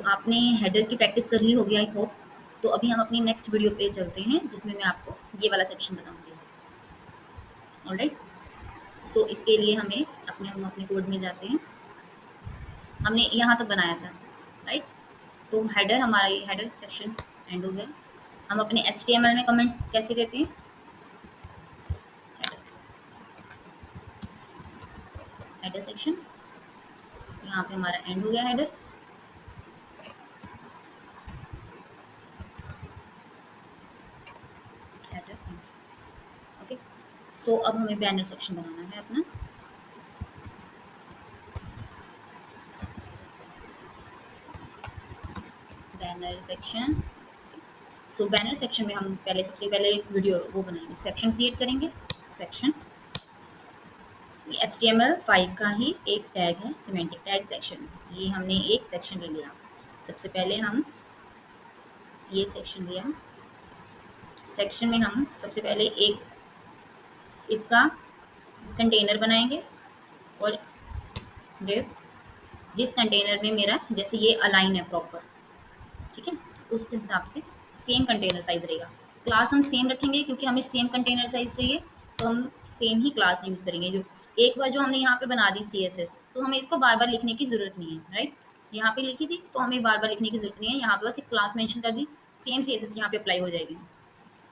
आपने हेडर की प्रैक्टिस कर ली होगी आई होप। तो अभी हम अपनी नेक्स्ट वीडियो पे चलते हैं जिसमें मैं आपको ये वाला सेक्शन बताऊंगी। ऑलराइट, सो इसके लिए हम अपने कोड में जाते हैं। हमने यहाँ तक बनाया था, राइट। तो हेडर हमारा ये हेडर सेक्शन एंड हो गया। हम अपने HTML में कमेंट्स कैसे देते हैं, हेडर सेक्शन, यहाँ पे हमारा एंड हो गया हेडर। Header okay. सो अब हमें बैनर सेक्शन बनाना है अपना। Banner section. So banner section में हम सबसे पहले एक वीडियो वो बनाएंगे, सेक्शन क्रिएट करेंगे। सेक्शन ये HTML5 का ही एक टैग है, सिमेंटिक टैग सेक्शन। ये हमने एक सेक्शन ले लिया। सबसे पहले हम ये सेक्शन लिया। सेक्शन में हम सबसे पहले एक इसका कंटेनर बनाएंगे और डिव, जिस कंटेनर में मेरा जैसे ये अलाइन है प्रॉपर, ठीक है, उस हिसाब से सेम कंटेनर साइज रहेगा। क्लास हम सेम रखेंगे क्योंकि हमें सेम कंटेनर साइज चाहिए, तो हम सेम ही क्लास यूज़ करेंगे। जो एक बार जो हमने यहाँ पे बना दी CSS, तो हमें इसको बार बार लिखने की ज़रूरत नहीं है, राइट। यहाँ पे लिखी थी तो हमें बार बार लिखने की ज़रूरत नहीं है। यहाँ पे बस एक क्लास मेंशन कर दी, सेम CSS यहाँ पे अप्लाई हो जाएगी।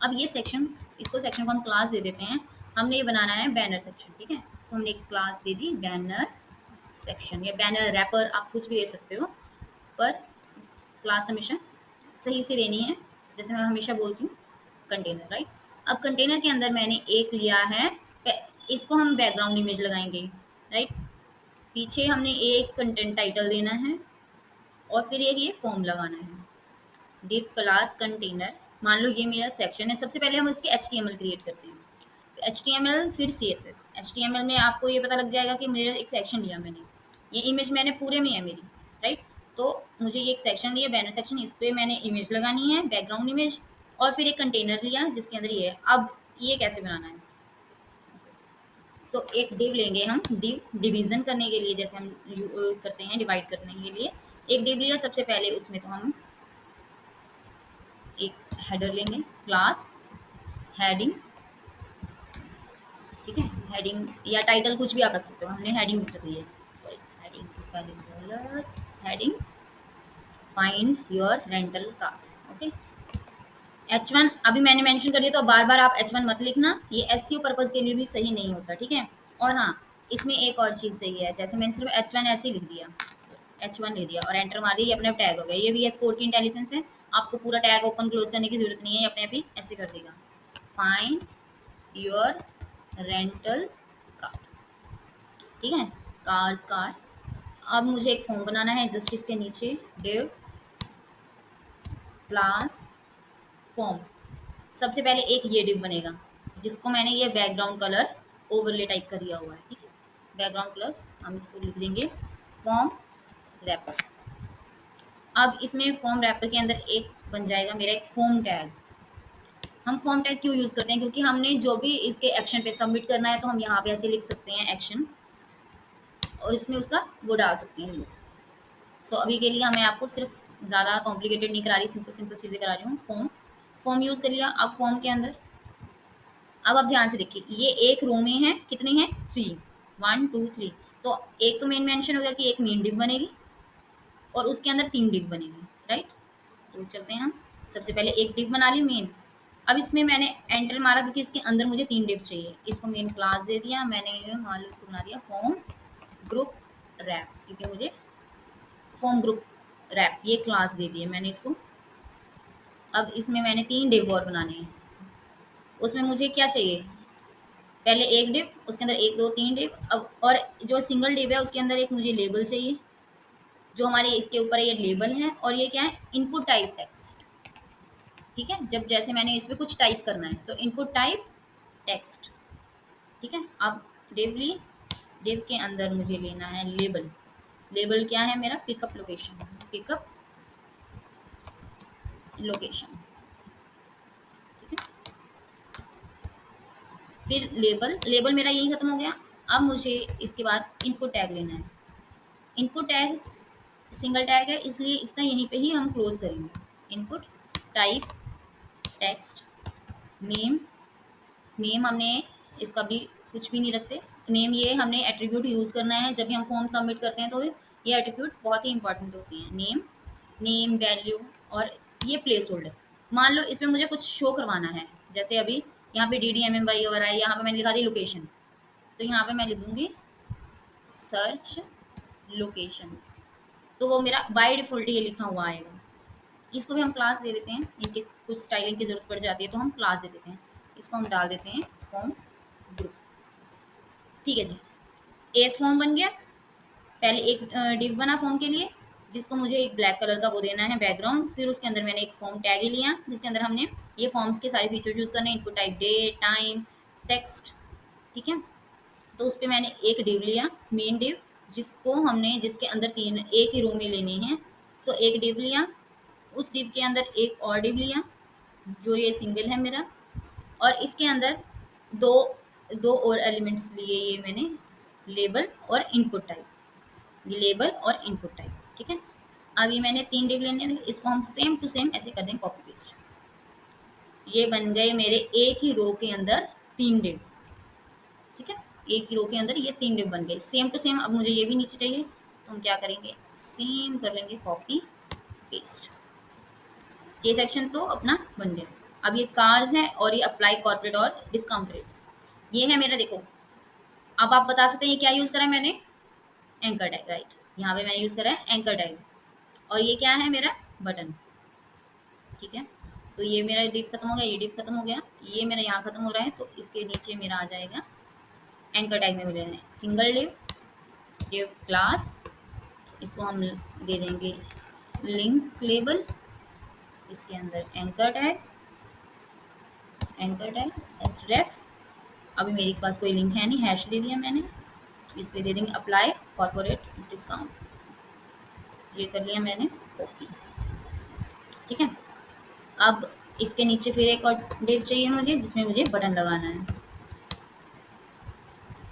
अब ये सेक्शन, इसको सेक्शन को हम क्लास दे देते हैं। हमने ये बनाना है बैनर सेक्शन, ठीक है। तो हमने एक क्लास दे दी बैनर सेक्शन या बैनर रैपर, आप कुछ भी दे सकते हो, पर क्लास हमेशा सही से लेनी है। जैसे मैं हमेशा बोलती हूँ कंटेनर, राइट। अब कंटेनर के अंदर मैंने एक लिया है, इसको हम बैकग्राउंड इमेज लगाएंगे, राइट। पीछे हमने एक कंटेंट टाइटल देना है और फिर एक ये फॉर्म लगाना है, डिव क्लास कंटेनर। मान लो ये मेरा सेक्शन है। सबसे पहले हम उसके HTML क्रिएट करते हैं, HTML फिर CSS। HTML में आपको ये पता लग जाएगा कि मेरा एक सेक्शन लिया मैंने, ये इमेज मैंने पूरे में है मेरी, राइट। तो मुझे ये एक सेक्शन लिया बैनर सेक्शन, इस पर मैंने इमेज लगानी है, बैकग्राउंड इमेज, और फिर एक कंटेनर लिया जिसके अंदर ये है। अब ये कैसे बनाना है, तो एक डिव लेंगे हम, डिवीजन करने के लिए, जैसे हम करते हैं डिवाइड करने के लिए। एक डिव लिया सबसे पहले, उसमें तो हम एक हेडर लेंगे, क्लास हेडिंग, ठीक है। हेडिंग या टाइटल कुछ भी आप रख सकते हो, हमने हेडिंग रख दी है, सॉरी हेडिंग इस वाले गलत, heading find your rental car, okay. H1 अभी मैंने मेंशन कर दिया, तो बार बार आप H1 मत लिखना, ये SEO पर्पज के लिए भी सही नहीं होता, ठीक है। और हाँ, इसमें एक और चीज़ सही है, जैसे मैंने सिर्फ H1 ऐसे ही लिख दिया, H1 लिख दिया और एंटर मार दिया, ये अपने आप टैग हो गया। ये VS कोड की इंटेलिजेंस है, आपको पूरा टैग ओपन क्लोज करने की जरूरत नहीं है, ये अपने आप ही ऐसे कर देगा, फाइंड योर रेंटल कार, ठीक है, कार्स कार। अब मुझे एक फॉर्म बनाना है, जस्ट इसके नीचे डिव क्लास फॉर्म। सबसे पहले एक ये डिव बनेगा जिसको मैंने ये बैकग्राउंड कलर ओवरले टाइप कर दिया हुआ है, ठीक है। बैकग्राउंड प्लस हम इसको लिख देंगे फॉर्म रैपर। अब इसमें फॉर्म रैपर के अंदर एक बन जाएगा मेरा एक फॉर्म टैग। हम फॉर्म टैग क्यों यूज़ करते हैं, क्योंकि हमने जो भी इसके एक्शन पे सबमिट करना है, तो हम यहाँ पे ऐसे लिख सकते हैं एक्शन, और इसमें उसका वो डाल सकते हैं लिंक। सो अभी के लिए मैं आपको सिर्फ ज़्यादा कॉम्प्लिकेटेड नहीं करा रही, सिंपल सिंपल चीज़ें करा रही हूँ। फॉर्म यूज़ कर लिया। अब फॉर्म के अंदर, अब आप ध्यान से देखिए, ये एक रो में है, कितनी है 3, 1 2 3। तो एक तो मेन मेंशन हो गया कि एक मेन डिव बनेगी और उसके अंदर 3 डिव बनेगी, राइट। तो चलते हैं हम, सबसे पहले एक डिव बना ली मेन। अब इसमें मैंने एंटर मारा क्योंकि इसके अंदर मुझे 3 डिव चाहिए। इसको मेन क्लास दे दिया मैंने, मान लो इसको बना दिया फॉर्म ग्रुप रैप, क्योंकि मुझे फॉर्म ग्रुप रैप ये क्लास दे दी है मैंने इसको। अब इसमें मैंने 3 डिव और बनाने हैं। उसमें मुझे क्या चाहिए, पहले एक डिव, उसके अंदर 1 2 3 डिव। अब और जो सिंगल डिव है उसके अंदर एक मुझे लेबल चाहिए, जो हमारे इसके ऊपर ये लेबल है। और ये क्या है, इनपुट टाइप टेक्स्ट, ठीक है। जब जैसे मैंने इस पर कुछ टाइप करना है तो इनपुट टाइप टेक्स्ट, ठीक है। अब डिव ली, डिव के अंदर मुझे लेना है लेबल। लेबल क्या है मेरा, पिकअप लोकेशन, पिकअप लोकेशन, ठीक है। फिर लेबल, लेबल मेरा यही खत्म हो गया। अब मुझे इसके बाद इनपुट टैग लेना है। इनपुट टैग्स सिंगल टैग है इसलिए इसका यहीं पे ही हम क्लोज करेंगे। Input type text name, name हमने इसका भी कुछ भी नहीं रखते। नेम ये हमने एट्रीब्यूट यूज़ करना है जब भी हम फॉर्म सबमिट करते हैं, तो ये एट्रीब्यूट बहुत ही इंपॉर्टेंट होती है। नेम, नेम वैल्यू, और ये प्लेस होल्डर। मान लो इसमें मुझे कुछ शो करवाना है, जैसे अभी यहाँ पे DDMMY हो रहा है, यहाँ पे मैंने लिखा दी लोकेशन, तो यहाँ पे मैं लिख दूंगी सर्च लोकेशंस, तो वो मेरा बाय डिफ़ॉल्ट ये लिखा हुआ आएगा। इसको भी हम क्लास दे देते हैं, इनकी कुछ स्टाइलिंग की ज़रूरत पड़ जाती है तो हम क्लास दे देते हैं। इसको हम डाल देते हैं फॉर्म ग्रुप। ठीक है जी, एक फॉर्म बन गया। पहले एक डिव बना फॉर्म के लिए, जिसको मुझे एक ब्लैक कलर का वो देना है बैकग्राउंड। फिर उसके अंदर मैंने एक फॉर्म टैग ही लिया जिसके अंदर हमने ये फॉर्म्स के सारे फीचर यूज़ करने, input type date time text. ठीक है, तो उस पर मैंने एक डिव लिया मेन डिव, जिसको हमने जिसके अंदर तीन एक ही रो में लेने हैं, तो एक डिव लिया। उस डिव के अंदर एक और डिव लिया जो ये सिंगल है मेरा, और इसके अंदर दो दो और एलिमेंट्स लिए ये मैंने, लेबल और इनपुट टाइप, लेबल और इनपुट टाइप। ठीक है, अब ये मैंने तीन डिव लेने हैं, इसको हम सेम टू सेम ऐसे कर देंगे कॉपी पेस्ट। ये बन गए मेरे एक ही रो के अंदर तीन डिव। ठीक है, एक ही रो के अंदर ये तीन डिव बन गए सेम टू सेम। अब मुझे ये भी नीचे चाहिए, तो हम क्या करेंगे, सेम कर लेंगे कॉपी पेस्ट। ये सेक्शन तो अपना बन गया। अब ये कार्स है और ये अप्लाई कॉर्पोरेट और डिस्काउंट रेट्स, ये है मेरा। देखो, अब आप बता सकते हैं ये क्या यूज़ करा है मैंने, एंकर टैग, राइट। यहाँ पे मैंने यूज़ करा है एंकर टैग, और ये क्या है मेरा बटन। ठीक है, तो ये मेरा डिप खत्म हो गया, ये डिप खत्म हो गया, ये मेरा यहाँ खत्म हो रहा है, तो इसके नीचे मेरा आ जाएगा एंकर टैग में मिल रहे हैं सिंगल डिव, डिव क्लास, इसको हम दे देंगे लिंक लेबल, इसके अंदर anchor tag, anchor tag href। अभी मेरे पास कोई लिंक है नहीं, हैश दे दिया मैंने, इस पे दे देंगे अप्लाई कॉर्पोरेट डिस्काउंट, ये कर लिया मैंने कॉपी। ठीक है, अब इसके नीचे फिर एक और डिव चाहिए मुझे जिसमें मुझे बटन लगाना है।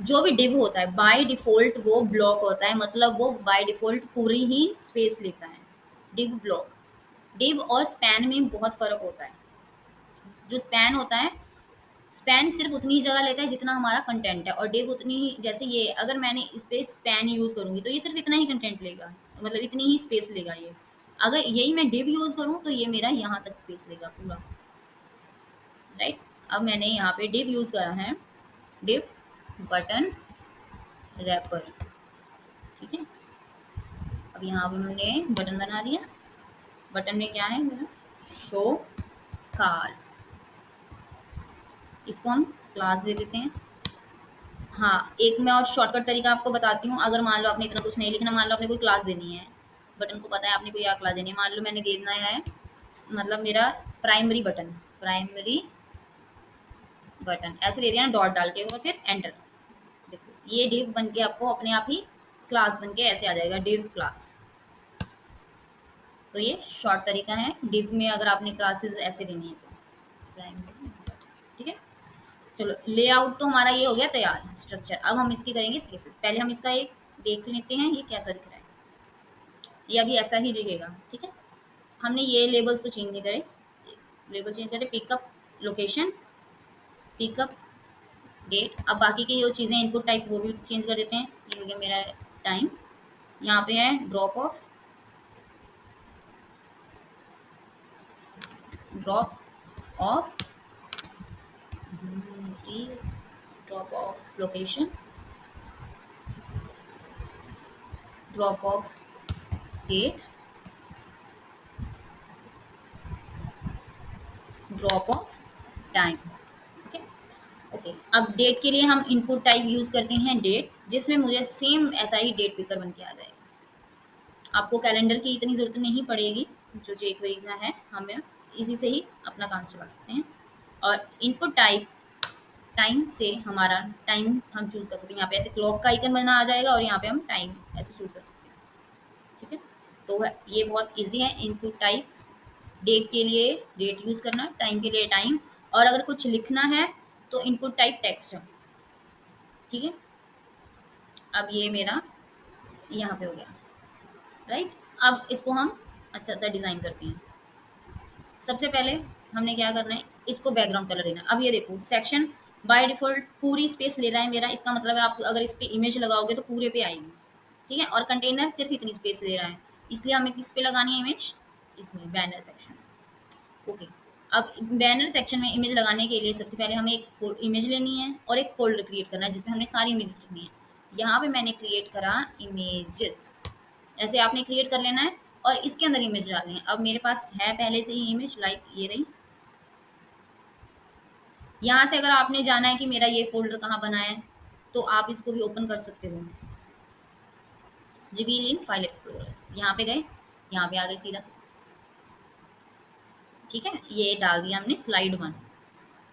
जो भी डिव होता है बाय डिफ़ॉल्ट वो ब्लॉक होता है, मतलब वो बाय डिफ़ॉल्ट पूरी ही स्पेस लेता है। डिव ब्लॉक, डिव और स्पैन में बहुत फ़र्क होता है। जो स्पैन होता है, स्पैन सिर्फ उतनी ही जगह लेता है जितना हमारा कंटेंट है, और डिव उतनी ही, जैसे ये अगर मैंने इस पे स्पैन यूज़ करूँगी तो ये सिर्फ इतना ही कंटेंट लेगा, मतलब इतनी ही स्पेस लेगा ये। अगर यही मैं डिव यूज़ करूँ तो ये मेरा यहाँ तक स्पेस लेगा पूरा, राइट। अब मैंने यहाँ पे डिव यूज़ करा है, डिव बटन रैपर। ठीक है, अब यहाँ पे हमने बटन बना दिया। बटन में क्या है मेरा, शो कार्स, इसको हम क्लास दे देते हैं। हाँ, एक मैं और शॉर्टकट तरीका आपको बताती हूँ। अगर मान लो आपने इतना कुछ नहीं लिखना, मान लो आपने कोई क्लास देनी है, बटन को पता है आपने कोई क्या क्लास देनी है, मान लो मैंने देना है मतलब मेरा प्राइमरी बटन, प्राइमरी बटन ऐसे दे दिया ना डॉट डाल के, और फिर एंटर। देखो ये डिव बन के आपको अपने आप ही क्लास बन के ऐसे आ जाएगा, डिव क्लास। तो ये शॉर्ट तरीका है डिव में अगर आपने क्लासेस ऐसे देनी है तो, प्राइमरी। ठीक है, चलो लेआउट तो हमारा ये हो गया तैयार स्ट्रक्चर। अब हम इसकी करेंगे सीएसएस। पहले हम इसका एक देख लेते हैं ये कैसा दिख रहा है। ये अभी ऐसा ही दिखेगा। ठीक है, हमने ये लेबल्स तो चेंज नहीं करे, लेबल चेंज करे, पिकअप लोकेशन, पिकअप डेट। अब बाकी की जो चीज़ें इनपुट टाइप वो भी चेंज कर देते हैं। ये हो गया मेरा टाइम, यहाँ पे है drop off, drop off drop off location, drop off date, drop off time. Okay okay, अब डेट के लिए हम इनपुट टाइप यूज़ करते हैं डेट, जिसमें मुझे सेम ऐसा ही डेट पिकर बन के आ जाएगा। आपको कैलेंडर की इतनी ज़रूरत नहीं पड़ेगी, जो jQuery का है, हमें इसी से ही अपना काम चला सकते हैं। और इनपुट टाइप टाइम से हमारा टाइम हम चूज़ कर सकते हैं। यहाँ पे ऐसे क्लॉक का आइकन बना आ जाएगा और यहाँ पे हम टाइम ऐसे चूज़ कर सकते हैं। ठीक है, तो ये बहुत ईजी है। इनपुट टाइप डेट के लिए डेट यूज़ करना, टाइम के लिए टाइम, और अगर कुछ लिखना है तो इनपुट टाइप टेक्स्ट है। ठीक है, अब ये मेरा यहाँ पे हो गया, राइट। अब इसको हम अच्छा सा डिज़ाइन करते हैं। सबसे पहले हमने क्या करना है, इसको बैकग्राउंड कलर देना है। अब ये देखो सेक्शन बाय डिफ़ॉल्ट पूरी स्पेस ले रहा है मेरा, इसका मतलब है आप अगर इस पे इमेज लगाओगे तो पूरे पे आएगी, ठीक है? और कंटेनर सिर्फ़ इतनी स्पेस ले रहा है, इसलिए हमें किस पे लगानी है इमेज? इसमें बैनर सेक्शन में। ओके। अब बैनर सेक्शन में इमेज लगाने के लिए सबसे पहले हमें एक इमेज लेनी है और एक फ़ोल्डर क्रिएट करना है जिसमें हमने सारी इमेजेस रखनी है। यहाँ पे मैंने क्रिएट करा इमेजेस, ऐसे आपने क्रिएट कर लेना है और इसके अंदर इमेज डालनी है। अब मेरे पास है पहले से ही इमेज, लाइक ये रही। यहाँ से अगर आपने जाना है कि मेरा ये फ़ोल्डर कहाँ बना है, तो आप इसको भी ओपन कर सकते हो। रिवील इन फाइल एक्सप्लोरर, यहाँ पे गए, यहाँ पे आ गए सीधा, ठीक है? ये डाल दिया हमने स्लाइड 1,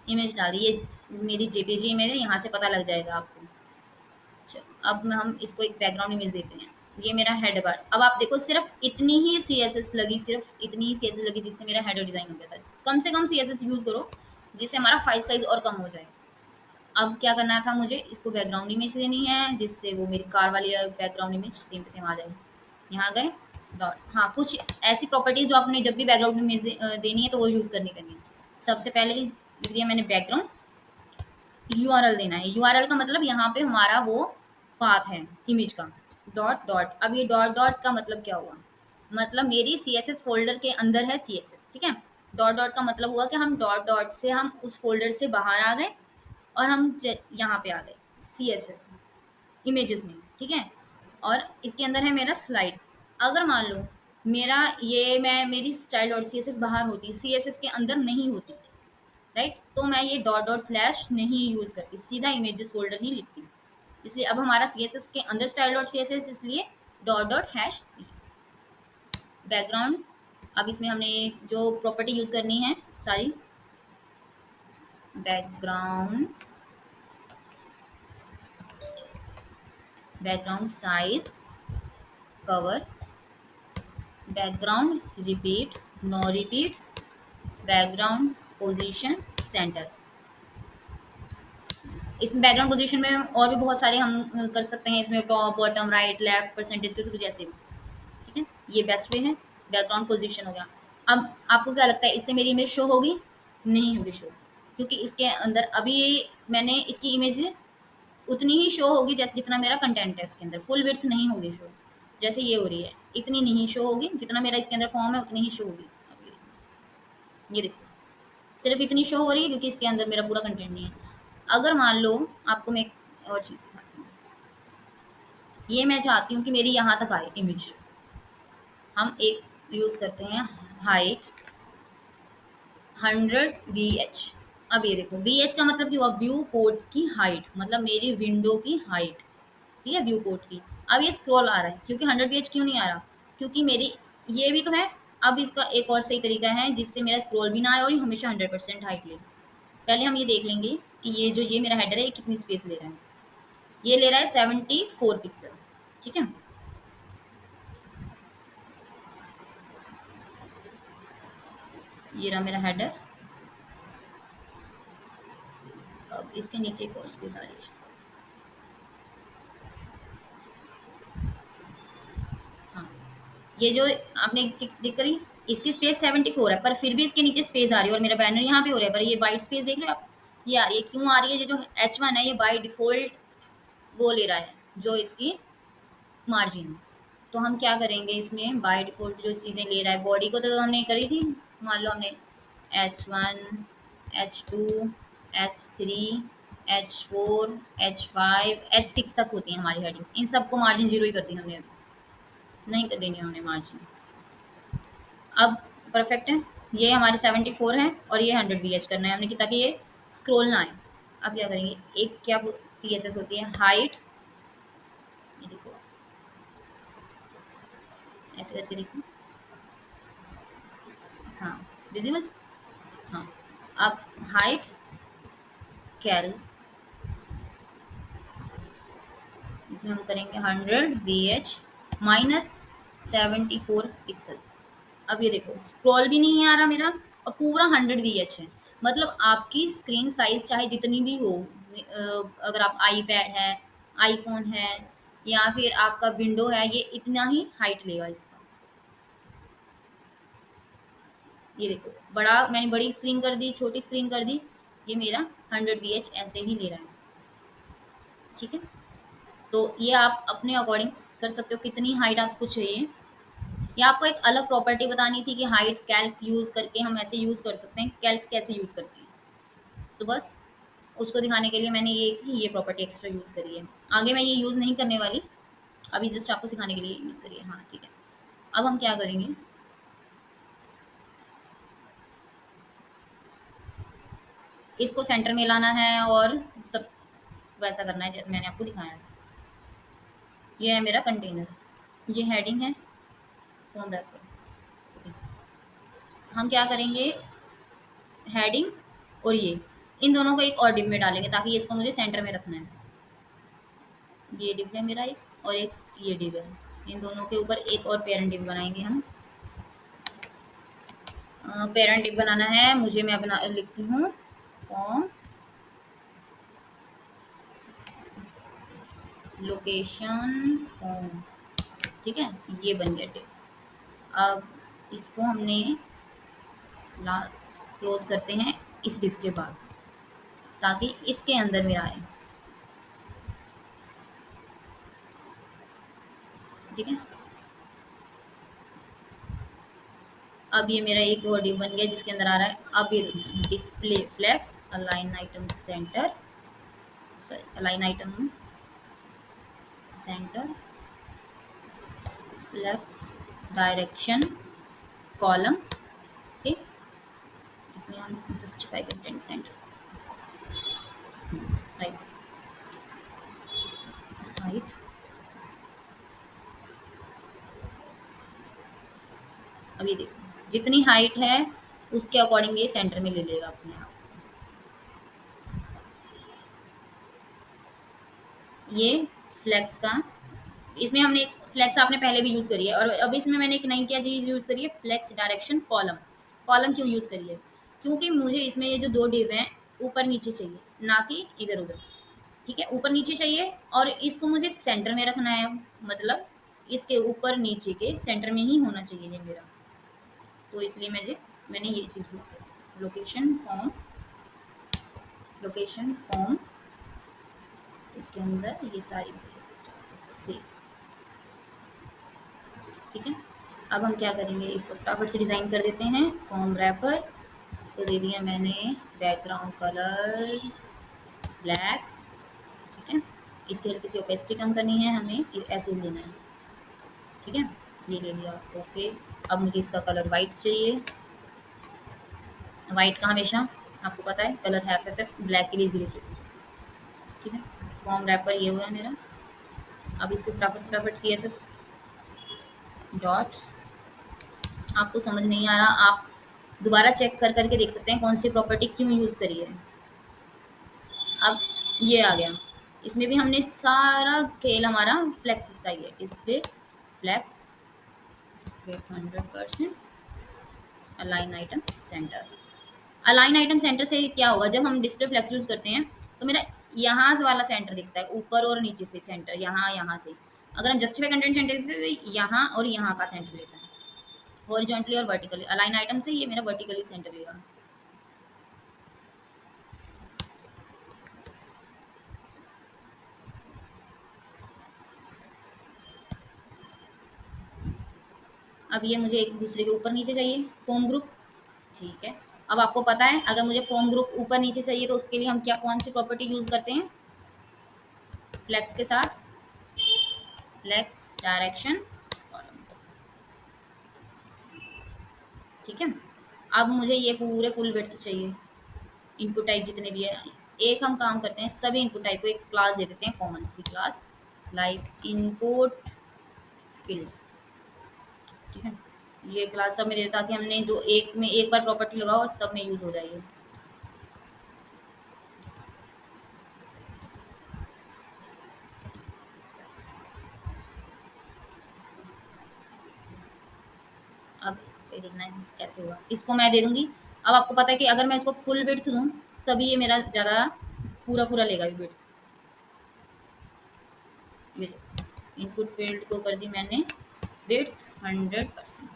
इमेज डाल दी। ये मेरी जेपीजी इमेज है, यहाँ से पता लग जाएगा आपको। चलो, अब हम इसको एक बैकग्राउंड इमेज देते हैं। ये मेरा हेडर बार। अब आप देखो सिर्फ इतनी ही सीएसएस लगी, सिर्फ इतनी ही सीएसएस लगी जिससे मेरा हेडर डिज़ाइन हो गया था। कम से कम सीएसएस यूज़ करो जिससे हमारा फाइल साइज़ और कम हो जाए। अब क्या करना था मुझे, इसको बैकग्राउंड इमेज देनी है जिससे वो मेरी कार वाली background image same to same आ जाए। यहाँ गए डॉट, हाँ कुछ ऐसी प्रॉपर्टीज जो आपने जब भी बैकग्राउंड इमेज देनी है तो वो यूज़ करनी है। सबसे पहले लिख दिया मैंने बैकग्राउंड, यूआरएल देना है। यूआरएल का मतलब यहाँ पे हमारा वो पाथ है इमेज का, डॉट डॉट। अब ये डॉट डॉट का मतलब क्या हुआ, मतलब मेरी सीएसएस फोल्डर के अंदर है सीएसएस, ठीक है? डॉट डॉट का मतलब हुआ कि हम डॉट डॉट से हम उस फोल्डर से बाहर आ गए और हम यहाँ पे आ गए सीएसएस इमेजेस में, ठीक है? और इसके अंदर है मेरा स्लाइड। अगर मान लो मेरा ये मैं मेरी स्टाइल डॉट सीएसएस बाहर होती, सीएसएस के अंदर नहीं होती, राइट? तो मैं ये डॉट डॉट स्लैश नहीं यूज़ करती, सीधा इमेजेस फोल्डर ही लिखती। इसलिए अब हमारा सीएसएस के अंदर स्टाइल डॉट सीएसएस, इसलिए डॉट डॉट हैश बैकग्राउंड। अब इसमें हमने जो प्रॉपर्टी यूज़ करनी है सारी, background, background size, cover, background repeat, no repeat, background position, center. इसमें बैकग्राउंड पोजीशन में और भी बहुत सारे हम कर सकते हैं, इसमें top bottom right left percentage के थ्रू जैसे भी, ठीक है? ये बेस्ट वे है। बैकग्राउंड पोजीशन हो गया। अब आपको क्या लगता है इससे मेरी इमेज शो होगी? नहीं होगी शो, क्योंकि इसके अंदर अभी मैंने इसकी इमेज उतनी ही शो होगी जैसे जितना मेरा कंटेंट है उसके अंदर, फुल विड्थ नहीं होगी शो। जैसे ये हो रही है इतनी नहीं शो होगी, जितना मेरा इसके अंदर फॉर्म है उतनी ही शो होगी। अब ये देखो सिर्फ इतनी शो हो रही है क्योंकि इसके अंदर मेरा पूरा कंटेंट नहीं है। अगर मान लो आपको मैं एक और चीज़ सिखाती हूँ, ये मैं चाहती हूँ कि मेरी यहाँ तक आए इमेज, हम एक यूज़ करते हैं हाइट 100 VH। अब ये देखो VH का मतलब क्या हुआ, व्यू पोर्ट की हाइट, मतलब मेरी विंडो की हाइट, ठीक है? व्यू पोर्ट की। अब ये स्क्रॉल आ रहा है क्योंकि 100 VH क्यों नहीं आ रहा, क्योंकि मेरी ये भी तो है। अब इसका एक और सही तरीका है जिससे मेरा स्क्रॉल भी ना आए और ये हमेशा 100% हाइट ले। पहले हम ये देख लेंगे कि ये जो ये मेरा हेडर है ये कितनी स्पेस ले रहा है। ये ले रहा है 74 पिक्सल, ठीक है? ये रहा मेरा हेडर। अब इसके नीचे एक और स्पेस आ रही है। हाँ, ये जो आपने दिख रही, इसकी स्पेस 74 है, पर फिर भी इसके नीचे स्पेस आ रही है और मेरा बैनर यहाँ पे हो रहा है, पर ये वाइट स्पेस देख रहे हो आप, ये आ रही है। क्यों आ रही है? ये जो H1 है ये बाय डिफ़ॉल्ट वो ले रहा है जो इसकी मार्जिन है। तो हम क्या करेंगे, इसमें बाय डिफ़ॉल्ट जो चीज़ें ले रहा है, बॉडी को तो हमने करी थी, मान लो हमने H1, H2, H3, H4, H5, H6 तक होती है हमारी हेडिंग, इन सबको मार्जिन 0 ही कर दी हमने, नहीं कर देनी हमने मार्जिन। अब परफेक्ट है, ये हमारी 74 है और ये 100 VH करना है हमने कि ताकि ये स्क्रॉल ना आए। अब क्या करेंगे, एक क्या CSS होती है हाइट, ये देखो ऐसे करके देखो, हाँ विजिबल, हाँ। अब हाइट कैल, इसमें हम करेंगे 100 VH माइनस 74 पिक्सल। अब ये देखो स्क्रॉल भी नहीं आ रहा मेरा और पूरा 100 VH है। मतलब आपकी स्क्रीन साइज चाहे जितनी भी हो, अगर आप आईपैड है, आईफोन है या फिर आपका विंडो है, ये इतना ही हाइट लेगा इसका। ये देखो, बड़ा मैंने बड़ी स्क्रीन कर दी, छोटी स्क्रीन कर दी, ये मेरा 100 VH ऐसे ही ले रहा है। ठीक है, तो ये आप अपने अकॉर्डिंग कर सकते हो कितनी हाइट आपको चाहिए। या आपको एक अलग प्रॉपर्टी बतानी थी कि हाइट कैल्क यूज़ करके हम ऐसे यूज़ कर सकते हैं, कैल्क कैसे यूज़ करते हैं, तो बस उसको दिखाने के लिए मैंने ये प्रॉपर्टी एक्स्ट्रा यूज़ करी है। आगे मैं ये यूज़ नहीं करने वाली, अभी जस्ट आपको सिखाने के लिए यूज़ करिए। हाँ ठीक है, अब हम क्या करेंगे, इसको सेंटर में लाना है और सब वैसा करना है जैसे मैंने आपको दिखाया है। ये है मेरा कंटेनर, ये हेडिंग है फॉर्म रैपर। ओके, हम क्या करेंगे, हेडिंग और ये इन दोनों को एक और डिब में डालेंगे ताकि इसको मुझे सेंटर में रखना है। ये डिब है मेरा एक, और एक ये डिब है, इन दोनों के ऊपर एक और पेरेंट डिब बनाएंगे हम। पेरेंट डिब बनाना है मुझे, मैं बना लिखती हूँ फॉर्म लोकेशन फॉर्म। ठीक है, ये बन गया डिब। अब इसको हमने क्लोज करते हैं इस डिव के बाद, ताकि इसके अंदर मेरा आए। ठीक है, अब ये मेरा एक और डिव बन गया जिसके अंदर आ रहा है। अब ये display flex align item center, sorry align item center flex direction column. Okay, इसमें हम justify content center right height. अब ये देखो जितनी हाइट है उसके अकॉर्डिंग ये सेंटर में ले लेगा अपने आप। ये फ्लेक्स का, इसमें हमने एक फ्लेक्स आपने पहले भी यूज़ करी है, और अब इसमें मैंने एक नई क्या चीज़ यूज़ करी है, फ्लेक्स डायरेक्शन कॉलम। कॉलम क्यों यूज़ करी है, क्योंकि मुझे इसमें ये जो दो डिव हैं ऊपर नीचे चाहिए, ना कि इधर उधर। ठीक है, ऊपर नीचे चाहिए और इसको मुझे सेंटर में रखना है, मतलब इसके ऊपर नीचे के सेंटर में ही होना चाहिए ये मेरा। तो इसलिए मैंने ये चीज़ यूज़ करी, लोकेशन फॉर्म इसके अंदर ये सारी से। ठीक है, अब हम क्या करेंगे, इसको फटाफट से डिज़ाइन कर देते हैं। फॉर्म रैपर, इसको दे दिया मैंने बैकग्राउंड कलर ब्लैक। ठीक है, इसके हल्की सी ओपेसिटी कम करनी है हमें, ऐसे ही लेना है। ठीक है, ये ले लिया। ओके, अब मुझे इसका कलर वाइट चाहिए। वाइट का हमेशा आपको पता है कलर है FFF, ब्लैक के लिए 0 से। ठीक है, फॉर्म रैपर ये हुआ मेरा। अब इसको फटाफट फटाफट CSS डॉट्स, आपको समझ नहीं आ रहा आप दोबारा चेक कर करके देख सकते हैं कौन सी प्रॉपर्टी क्यों यूज़ करी है। अब ये आ गया, इसमें भी हमने सारा खेल हमारा फ्लेक्स का ही है। Display flex width 100%, align item center. Align item center से क्या होगा, जब हम डिस्प्ले फ्लेक्स यूज़ करते हैं तो मेरा यहाँ से वाला सेंटर दिखता है, ऊपर और नीचे से सेंटर, यहाँ से। अगर हम जस्टिफाई कंटेंट सेंटर देखते हैं तो यहाँ और यहाँ का सेंटर लेता है, हॉरिजॉन्टली और वर्टिकली। अलाइन आइटम से ये मेरा वर्टिकली सेंटर लेगा। अब ये मुझे एक दूसरे के ऊपर नीचे चाहिए, फॉर्म ग्रुप। ठीक है, अब आपको पता है अगर मुझे फॉर्म ग्रुप ऊपर नीचे चाहिए तो उसके लिए हम क्या कौन सी प्रॉपर्टी यूज़ करते हैं, फ्लेक्स के साथ फ्लेक्स डायरेक्शन कॉलम। ठीक है, अब मुझे ये पूरे फुल विड्थ चाहिए, इनपुट टाइप जितने भी है। एक हम काम करते हैं, सभी इनपुट टाइप को एक क्लास दे देते हैं, कॉमन सी क्लास, लाइक इनपुट फील्ड। ठीक है, ये क्लास सब में दे, ताकि हमने जो एक में एक बार प्रॉपर्टी लगाओ और सब में यूज़ हो जाएगी। अब इस पे देखना है कैसे हुआ, इसको मैं दे दूंगी। अब आपको पता है कि अगर मैं इसको फुल विड्थ दूँ तभी ये मेरा ज़्यादा पूरा पूरा लेगा विड्थ। इनपुट फील्ड को कर दी मैंने विड्थ 100%।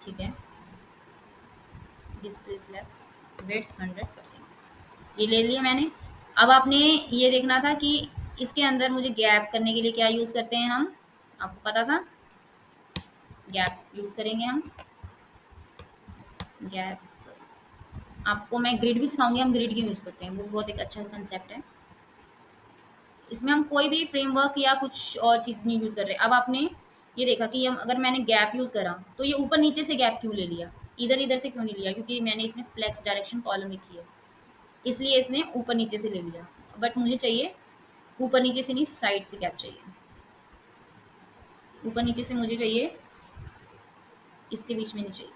ठीक है, डिस्प्ले फ्लेक्स विड्थ 100%, ये ले लिया मैंने। अब आपने ये देखना था कि इसके अंदर मुझे गैप करने के लिए क्या यूज़ करते हैं हम, आपको पता था, गैप यूज़ करेंगे हम, गैप। आपको मैं ग्रिड भी सिखाऊंगी, हम ग्रिड क्यों यूज़ करते हैं, वो बहुत एक अच्छा कंसेप्ट है। इसमें हम कोई भी फ्रेमवर्क या कुछ और चीज़ नहीं यूज़ कर रहे। अब आपने ये देखा कि हम, अगर मैंने गैप यूज़ करा तो ये ऊपर नीचे से गैप क्यों ले लिया, इधर इधर से क्यों नहीं लिया, क्योंकि मैंने इसमें फ्लेक्स डायरेक्शन कॉलम लिखी है, इसलिए इसने ऊपर नीचे से ले लिया। बट मुझे चाहिए ऊपर नीचे से नहीं, साइड से गैप चाहिए, ऊपर नीचे से मुझे चाहिए, इसके बीच में नहीं चाहिए,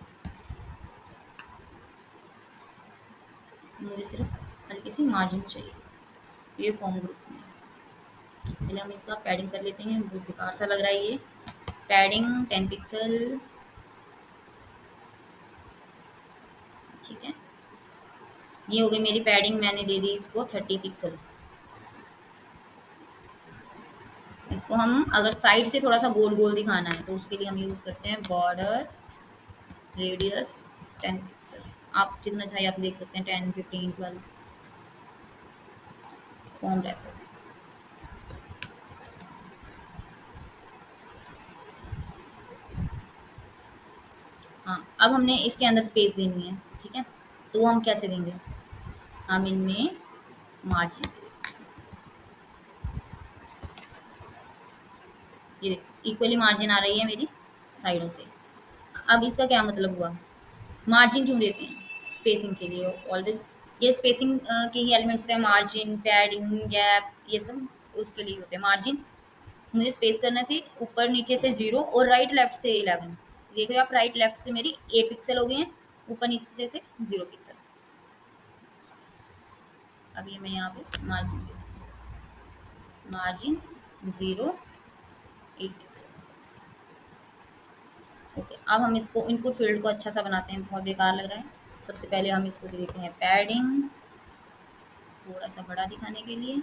मुझे सिर्फ हल्की सी मार्जिन चाहिए, ये फॉर्म ग्रुप में। पहले हम इसका पैडिंग कर लेते हैं, बहुत बेकार सा लग रहा है ये। पैडिंग 10 पिक्सल, ठीक है, ये हो गई मेरी पैडिंग, मैंने दे दी इसको 30 पिक्सल। इसको हम अगर साइड से थोड़ा सा गोल गोल दिखाना है तो उसके लिए हम यूज़ करते हैं बॉर्डर रेडियस 10 पिक्सल। आप जितना चाहिए आप देख सकते हैं, 10, 15, 12, फॉर्म रैपर। हाँ, अब हमने इसके अंदर स्पेस देनी है, ठीक है, तो वो हम कैसे देंगे, हम इनमें मार्जिन दे देंगे, ये इक्वली मार्जिन आ रही है मेरी साइडों से। अब इसका क्या मतलब हुआ, मार्जिन क्यों देते हैं, स्पेसिंग के लिए ऑलवेज, ये स्पेसिंग के ही एलिमेंट्स होते हैं, मार्जिन, पैडिंग, गैप, ये सब उसके लिए होते हैं। मार्जिन मुझे स्पेस करना थी ऊपर नीचे से 0 और राइट लेफ्ट से 11, देख रहे हो आप, राइट लेफ्ट से मेरी 8 पिक्सल हो गई हैं, ऊपर नीचे से 0 पिक्सल। अब ये मैं यहाँ पे margin they, margin 0, 8 pixel. Okay, अब हम इसको इनपुट फील्ड को अच्छा सा बनाते हैं, बहुत बेकार लग रहा है। सबसे पहले हम इसको दे देते हैं पैडिंग थोड़ा सा बड़ा दिखाने के लिए,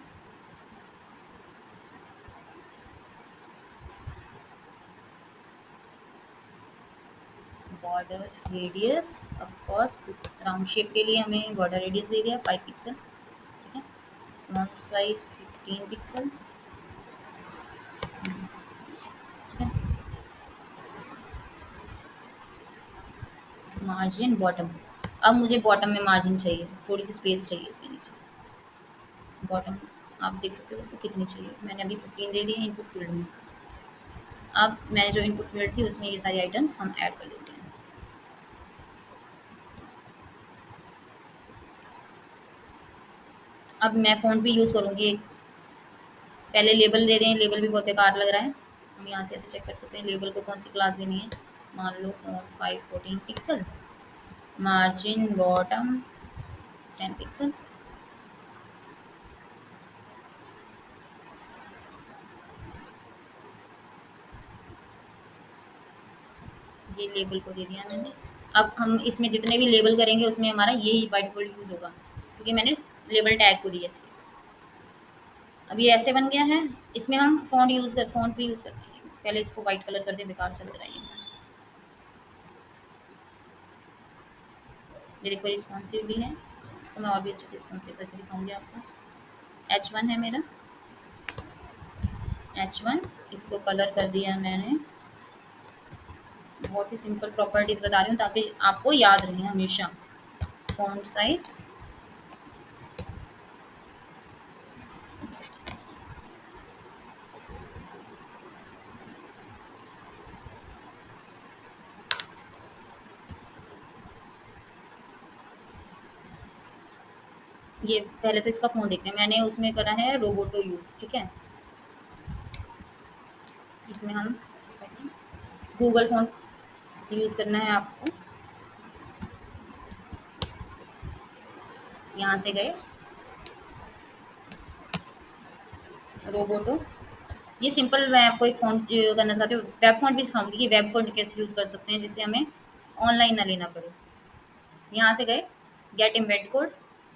border radius, of course round shape के लिए हमें बॉर्डर रेडियस दे दिया 5 पिक्सल, ठीक है, फॉन्ट साइज 15 पिक्सल, ठीक है, मार्जिन बॉटम। अब मुझे बॉटम में मार्जिन चाहिए, थोड़ी सी स्पेस चाहिए इसके नीचे से, बॉटम आप देख सकते हो कि कितनी चाहिए, मैंने अभी 15 दे दी है इनपुट फील्ड में। अब मैंने जो इनपुट फील्ड थी उसमें ये सारी आइटम्स हम ऐड कर देते हैं। अब मैं फ़ोन पे यूज़ करूँगी, पहले लेबल दे दें, लेबल भी बहुत बेकार लग रहा है, हम यहाँ से ऐसे चेक कर सकते हैं लेबल को कौन सी क्लास देनी है। मान लो font 5 14 pixel, margin bottom 10 pixel, ये लेबल को दे दिया मैंने। अब हम इसमें जितने भी लेबल करेंगे उसमें हमारा यही बाय डिफ़ॉल्ट यूज़ होगा, क्योंकि मैंने लेबल टैग को दिया इसके साथ। अब ये ऐसे बन गया है, इसमें हम फ़ॉन्ट भी यूज़ करते हैं। पहले इसको वाइट कलर कर दें, बेकार सा लग रहा है ये देखो रिस्पॉन्सिव भी है, इसको मैं और भी अच्छे से रिस्पॉन्सिव करके दिखाऊंगी आपको। H1 है मेरा, H1, इसको कलर कर दिया मैंने, बहुत ही सिंपल प्रॉपर्टीज बता रही हूँ ताकि आपको याद रहे हमेशा। फॉन्ट साइज, ये पहले तो इसका फ़ोन देखते हैं, मैंने उसमें करा है रोबोटो यूज़, ठीक है, इसमें हम गूगल फ़ोन यूज़ करना है आपको। यहाँ से गए रोबोटो, ये सिंपल, मैं आपको एक फ़ॉन्ट करना चाहती हूँ, वेब फ़ॉन्ट भी सिखाऊंगी कि वेब फ़ॉन्ट कैसे यूज़ कर सकते हैं जिससे हमें ऑनलाइन ना लेना पड़े। यहाँ से गए गेट एम्बेड कोड,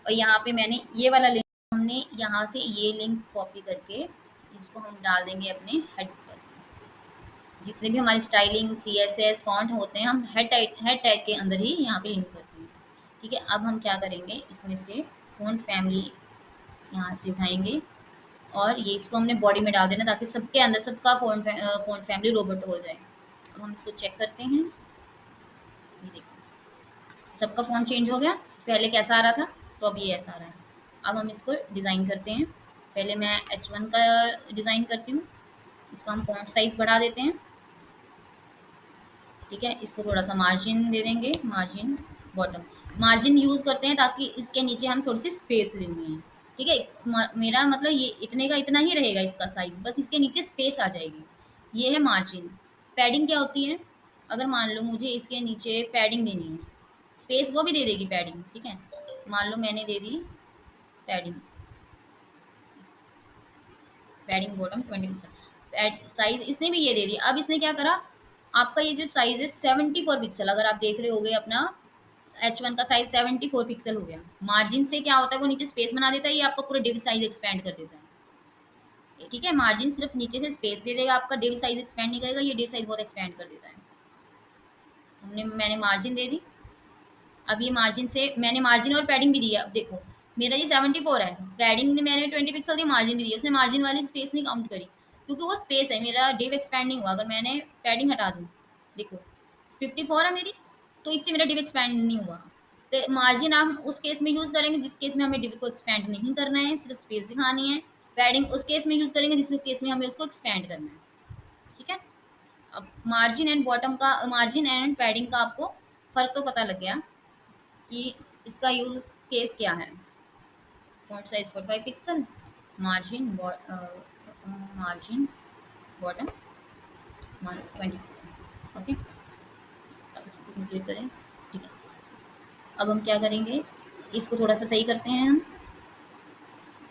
और यहाँ पे मैंने ये वाला लिंक, हमने यहाँ से ये लिंक कॉपी करके इसको हम डाल देंगे अपने हेड पर, जितने भी हमारे स्टाइलिंग CSS फॉन्ट होते हैं हम हेड टैग के अंदर ही यहाँ पे लिंक करते हैं। ठीक है, अब हम क्या करेंगे, इसमें से फ़ॉन्ट फैमिली यहाँ से उठाएंगे और ये इसको हमने बॉडी में डाल देना ताकि सबके अंदर सबका फ़ॉन्ट फैमिली रोबोट हो जाए। अब हम इसको चेक करते हैं, ये देखो सबका फ़ॉन्ट चेंज हो गया। पहले कैसा आ रहा था तो अब ये ऐसा आ रहा है। अब हम इसको डिज़ाइन करते हैं। पहले मैं H1 का डिज़ाइन करती हूँ। इसका हम फ़ॉन्ट साइज़ बढ़ा देते हैं। ठीक है, इसको थोड़ा सा मार्जिन दे देंगे, मार्जिन बॉटम। मार्जिन यूज़ करते हैं ताकि इसके नीचे हम थोड़ी सी स्पेस लेनी है। ठीक है, मेरा मतलब ये इतने का इतना ही रहेगा इसका साइज़, बस इसके नीचे स्पेस आ जाएगी। ये है मार्जिन। पैडिंग क्या होती है, अगर मान लो मुझे इसके नीचे पैडिंग देनी है, स्पेस वो भी दे देगी पैडिंग। ठीक है, मान लो मैंने दे दी पैडिंग, पैडिंग बॉटम 20%। साइज इसने भी ये दे दिया। अब इसने क्या करा, आपका ये जो साइज है 74 पिक्सल, अगर आप देख रहे होगे अपना H1 का साइज 74 पिक्सल हो गया। मार्जिन से क्या होता है, वो नीचे स्पेस बना देता है, ये आपका पूरा डिव साइज एक्सपेंड कर देता है। ठीक है, मार्जिन सिर्फ नीचे से स्पेस दे देगा, आपका डिव साइज एक्सपेंड नहीं करेगा, ये डिव साइज बहुत एक्सपेंड कर देता है। मैंने मार्जिन दे दी। अब ये मार्जिन से मैंने मार्जिन और पैडिंग भी दी है। अब देखो मेरा ये 74 है, पैडिंग ने मैंने 20 पिक्सल दी, मार्जिन भी दी, उसने मार्जिन वाली स्पेस नहीं काउंट करी क्योंकि वो स्पेस है, मेरा डिव एक्सपैंड नहीं हुआ। अगर मैंने पैडिंग हटा दूँ, देखो 54 है मेरी, तो इससे मेरा डिव एक्सपैंड नहीं हुआ। तो मार्जिन हम उस केस में यूज़ करेंगे जिस केस में हमें डिव को एक्सपैंड नहीं करना है, सिर्फ स्पेस दिखानी है। पैडिंग उस केस में यूज़ करेंगे जिस केस में हमें उसको एक्सपैंड करना है। ठीक है, अब मार्जिन एंड पैडिंग का आपको फ़र्क तो पता लग गया कि इसका यूज़ केस क्या है। Font size 45 pixel, margin margin bottom 20 pixel. Okay, अब इसको कंप्लीट करें। ठीक है, अब हम क्या करेंगे, इसको थोड़ा सा सही करते हैं हम।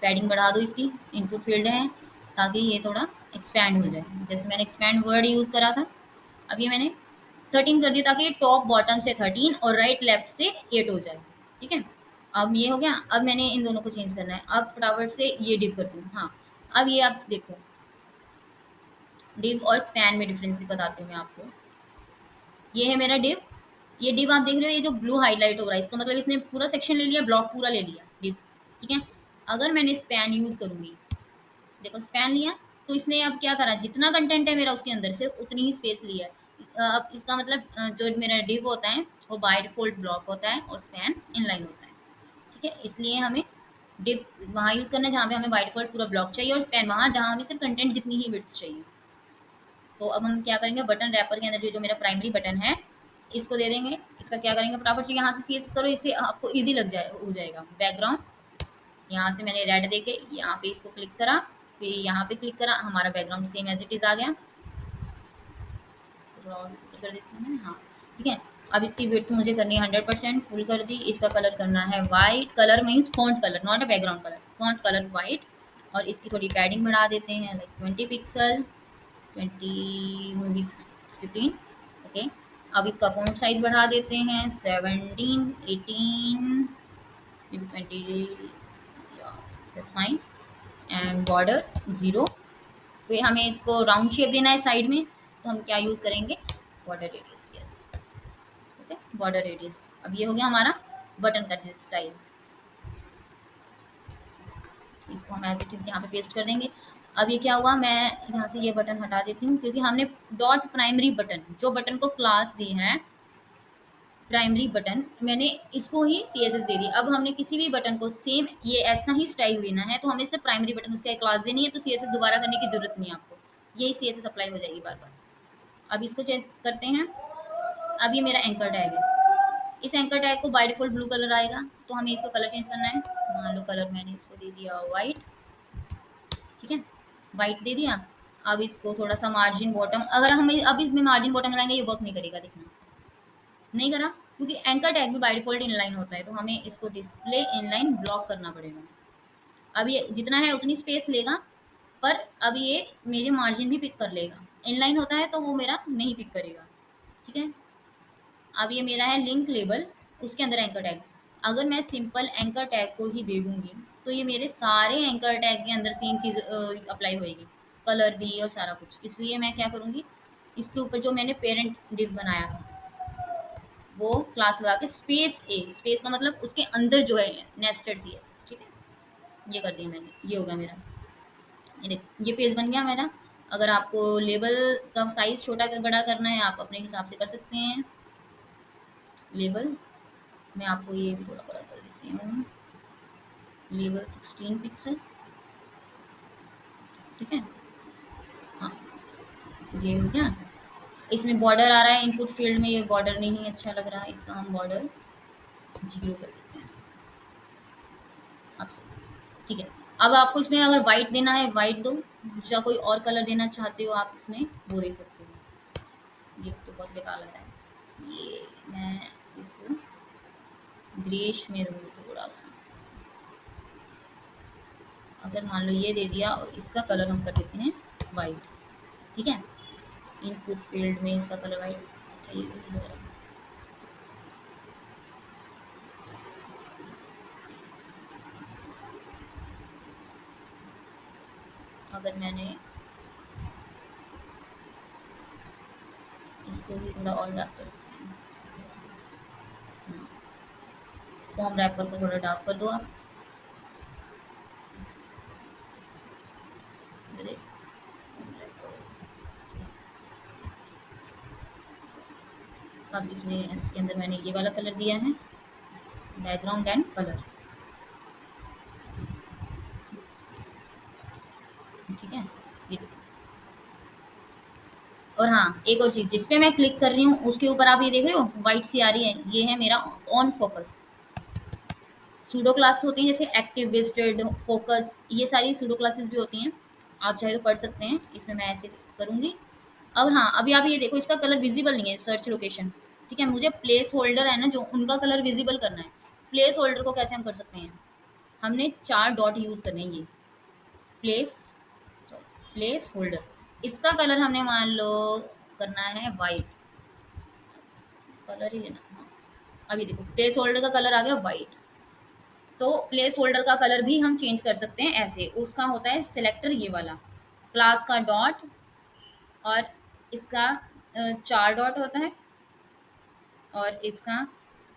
पैडिंग बढ़ा दो इसकी, इनपुट फील्ड है ताकि ये थोड़ा एक्सपैंड हो जाए। जैसे मैंने एक्सपैंड वर्ड यूज़ करा था, अब ये मैंने 13 कर दिया ताकि टॉप बॉटम से 13 और राइट लेफ्ट से 8 हो जाए। ठीक है, अब ये हो गया। अब मैंने इन दोनों को चेंज करना है। अब फटाफट से ये डिव करती हूँ। हाँ, अब ये आप देखो, डिव और स्पैन में डिफरेंस बताती हूँ मैं आपको। ये है मेरा डिव, ये डिव आप देख रहे हो, ये जो ब्लू हाईलाइट हो रहा है इसका मतलब इसने पूरा सेक्शन ले लिया, ब्लॉक पूरा ले लिया डिव। ठीक है, अगर मैंने स्पैन यूज़ करूँगी, देखो स्पैन लिया तो इसने अब क्या करा, जितना कंटेंट है मेरा उसके अंदर सिर्फ उतनी ही स्पेस लिया है। अब इसका मतलब जो मेरा डिव होता है वो बाय डिफ़ॉल्ट ब्लॉक होता है और स्पैन इनलाइन होता है। ठीक है, इसलिए हमें डिव वहाँ यूज़ करना है जहाँ पे हमें बाय डिफ़ॉल्ट पूरा ब्लॉक चाहिए, और स्पैन वहाँ जहाँ हमें सिर्फ कंटेंट जितनी ही विड्थ चाहिए। तो अब हम क्या करेंगे, बटन रैपर के अंदर जो मेरा प्राइमरी बटन है इसको दे देंगे। इसका क्या करेंगे, फटाफट से यहाँ से CSS करो, इससे आपको ईजी हो जाएगा। बैकग्राउंड यहाँ से मैंने रेड देके यहाँ पे इसको क्लिक करा, फिर यहाँ पे क्लिक करा, हमारा background same as it is आ गया। इसको थोड़ा और कर देते हैं। हाँ, ठीक है, अब इसकी विड्थ मुझे करनी है 100%, फुल कर दी। इसका कलर करना है white, colour means font colour, not a background colour, font colour white. और इसकी थोड़ी पैडिंग बढ़ा देते हैं, लाइक 20 पिक्सल, 20 मूवी 15। ओके, अब इसका फॉन्ट साइज बढ़ा देते हैं 17, 18, 20, दैट्स फाइन। And border 0। फिर हमें इसको राउंड शेप देना है साइड में, तो हम क्या यूज़ करेंगे, border radius. Yes, okay, border radius. अब ये हो गया हमारा बटन का स्टाइल। इसको हम एज इट इज़ यहाँ पे पेस्ट कर देंगे। अब ये क्या हुआ, मैं यहाँ से ये बटन हटा देती हूँ क्योंकि हमने डॉट प्राइमरी बटन, जो बटन को क्लास दी है प्राइमरी बटन, मैंने इसको ही CSS दे दी। अब हमने किसी भी बटन को सेम ये ऐसा ही स्टाइल देना है, तो हमने सिर्फ प्राइमरी बटन उसका एक क्लास देनी है, तो CSS दोबारा करने की जरूरत नहीं है आपको, यही CSS अप्लाई हो जाएगी बार बार। अब इसको चेक करते हैं। अब ये मेरा एंकर टैग है, इस एंकर टैग को बाय डिफॉल्ट ब्लू कलर आएगा, तो हमें इसको कलर चेंज करना है। मान लो कलर मैंने इसको दे दिया वाइट। ठीक है, वाइट दे दिया। अब इसको थोड़ा सा मार्जिन बॉटम, अगर हम अब इसमें मार्जिन बॉटम लगाएंगे ये वर्क नहीं करेगा, देखना नहीं करा, क्योंकि एंकर टैग भी बाय डिफॉल्ट इनलाइन होता है, तो हमें इसको डिस्प्ले इनलाइन ब्लॉक करना पड़ेगा। अब ये जितना है उतनी स्पेस लेगा, पर अब ये मेरे मार्जिन भी पिक कर लेगा। इनलाइन होता है तो वो मेरा नहीं पिक करेगा। ठीक है, अब ये मेरा है लिंक लेबल, उसके अंदर एंकर टैग। अगर मैं सिंपल एंकर टैग को ही दे दूंगी तो ये मेरे सारे एंकर टैग के अंदर सेम चीज़ अप्लाई होएगी, कलर भी और सारा कुछ। इसलिए मैं क्या करूँगी, इसके ऊपर जो मैंने पेरेंट डिव बनाया था वो क्लास लगा के स्पेस ए, स्पेस का मतलब उसके अंदर जो है नेस्टेड सीएसएस, ठीक है। ये कर दिया मैंने, ये हो गया मेरा, ये देखो ये पेज बन गया मेरा। अगर आपको लेबल का साइज छोटा बड़ा करना है आप अपने हिसाब से कर सकते हैं। लेबल मैं आपको ये भी थोड़ा बड़ा कर देती हूँ, लेबल 16 पिक्सल, ठीक है। हाँ ये हो गया। इसमें बॉर्डर आ रहा है इनपुट फील्ड में, ये बॉर्डर नहीं अच्छा लग रहा है, इसका हम बॉर्डर 0 कर देते हैं आपसे, ठीक है। अब आपको इसमें अगर वाइट देना है वाइट दो, या कोई और कलर देना चाहते हो आप इसमें वो दे सकते हो। ये तो बहुत बेकार लग रहा है, ये मैं इसको ग्रेश में दूंगी थोड़ा सा। अगर मान लो ये दे दिया और इसका कलर हम कर देते हैं वाइट, ठीक है। इनपुट फील्ड में इसका कलर वाइट, अच्छा ये भी नहीं लग रहा। अगर मैंने इसको भी थोड़ा और डार्क कर देते हैं, फॉर्म रैपर को थोड़ा डार्क कर दो आप, ये देखो, form wrapper। अब इसमें इसके अंदर मैंने ये वाला कलर दिया है, बैकग्राउंड एंड कलर, ठीक है ये। और हाँ एक और चीज, जिसपे मैं क्लिक कर रही हूँ उसके ऊपर आप ये देख रहे हो व्हाइट सी आ रही है, ये है मेरा ऑन फोकस। सूडो क्लास होती हैं जैसे एक्टिव, वेस्टेड, फोकस, ये सारी सूडो क्लासेस भी होती हैं, आप चाहे तो पढ़ सकते हैं। इसमें मैं ऐसे करूँगी। अब हाँ अभी आप ये देखो इसका कलर विजिबल नहीं है, सर्च लोकेशन, ठीक है। मुझे प्लेस होल्डर है ना जो उनका कलर विजिबल करना है। प्लेस होल्डर को कैसे हम कर सकते हैं, हमने 4 डॉट यूज करने हैं, ये प्लेस, सॉरी प्लेस होल्डर, इसका कलर हमने मान लो करना है वाइट, कलर ही है ना, हाँ। अभी देखो प्लेस होल्डर का कलर आ गया वाइट, तो प्लेस होल्डर का कलर भी हम चेंज कर सकते हैं ऐसे। उसका होता है सिलेक्टर ये वाला, क्लास का डॉट, और इसका 4 डॉट होता है, और इसका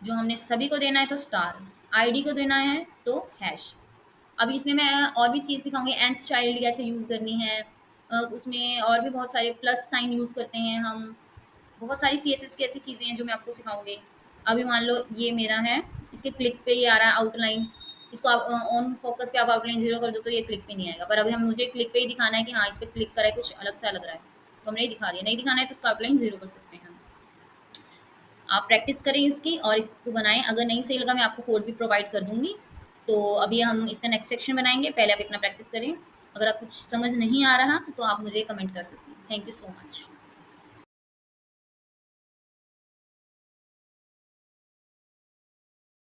जो हमने सभी को देना है तो स्टार, आईडी को देना है तो हैश। अभी इसमें मैं और भी चीज़ सिखाऊंगी, एंथ चाइल्ड कैसे यूज़ करनी है, उसमें और भी बहुत सारे प्लस साइन यूज़ करते हैं हम, बहुत सारी सीएसएस की ऐसी चीज़ें हैं जो मैं आपको सिखाऊंगी। अभी मान लो ये मेरा है, इसके क्लिक पे ये आ रहा है आउटलाइन, इसको आप ऑन फोकस पे आप आउटलाइन 0 कर दो तो ये क्लिक पे नहीं आएगा, पर अभी हम मुझे क्लिक पे ही दिखाना है कि हाँ इस पर क्लिक करा है, कुछ अलग सा लग रहा है, तो हमने ये दिखा दिया। नहीं दिखाना है तो उसका आउटलाइन 0 कर सकते हैं हम। आप प्रैक्टिस करें इसकी और इसको बनाएं, अगर नहीं सही लगा मैं आपको कोड भी प्रोवाइड कर दूंगी। तो अभी हम इसका नेक्स्ट सेक्शन बनाएंगे, पहले आप इतना प्रैक्टिस करें। अगर आप कुछ समझ नहीं आ रहा तो आप मुझे कमेंट कर सकते हैं। Thank you so much.